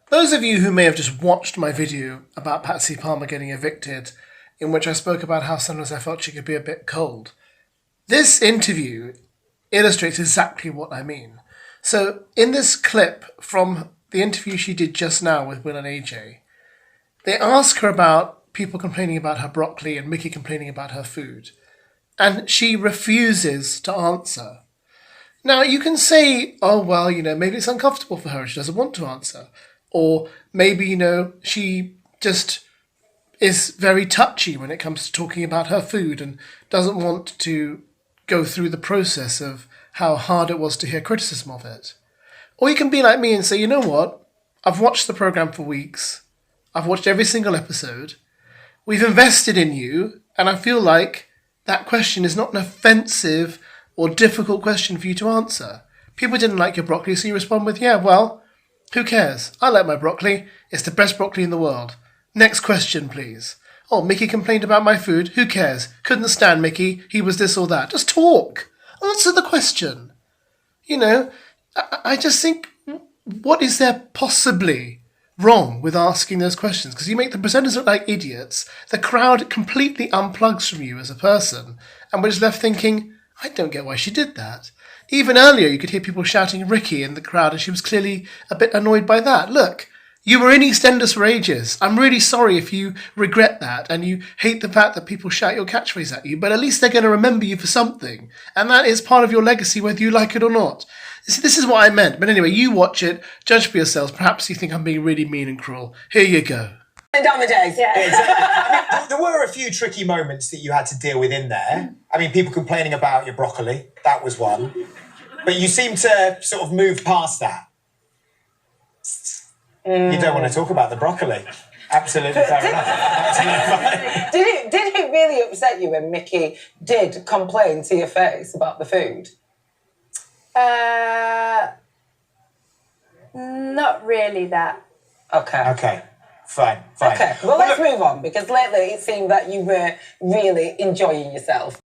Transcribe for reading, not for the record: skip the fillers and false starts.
Those of you who may have just watched my video about Patsy Palmer getting evicted, in which I spoke about how sometimes I felt she could be a bit cold, this interview illustrates exactly what I mean. So in this clip from the interview she did just now with Will and AJ, they ask her about people complaining about her broccoli and Mickey complaining about her food. And she refuses to answer. Now, you can say, oh, well, maybe it's uncomfortable for her and she doesn't want to answer. Or maybe, she just is very touchy when it comes to talking about her food and doesn't want to go through the process of how hard it was to hear criticism of it. Or you can be like me and say, you know what? I've watched the programme for weeks. I've watched every single episode. We've invested in you, and I feel like that question is not an offensive or difficult question for you to answer. People didn't like your broccoli, so you respond with, yeah, well, who cares? I like my broccoli. It's the best broccoli in the world. Next question, please. Oh, Mickey complained about my food. Who cares? Couldn't stand Mickey. He was this or that. Just talk. Answer the question. I just think, what is there possibly wrong with asking those questions? Because you make the presenters look like idiots. The crowd completely unplugs from you as a person. And we're just left thinking, I don't get why she did that. Even earlier, you could hear people shouting Ricky in the crowd, and she was clearly a bit annoyed by that. Look, you were in EastEnders for ages. I'm really sorry if you regret that and you hate the fact that people shout your catchphrase at you, but at least they're going to remember you for something. And that is part of your legacy, whether you like it or not. See, this is what I meant. But anyway, you watch it, judge for yourselves. Perhaps you think I'm being really mean and cruel. Here you go. Down the days. Yeah. I mean, there were a few tricky moments that you had to deal with in there. I mean, people complaining about your broccoli. That was one. But you seem to sort of move past that. You don't want to talk about the broccoli. Absolutely fair enough. Absolutely. Did it really upset you when Mickey did complain to your face about the food? Not really that. Okay. Fine. Okay, well, let's move on, because lately it seemed that you were really enjoying yourself.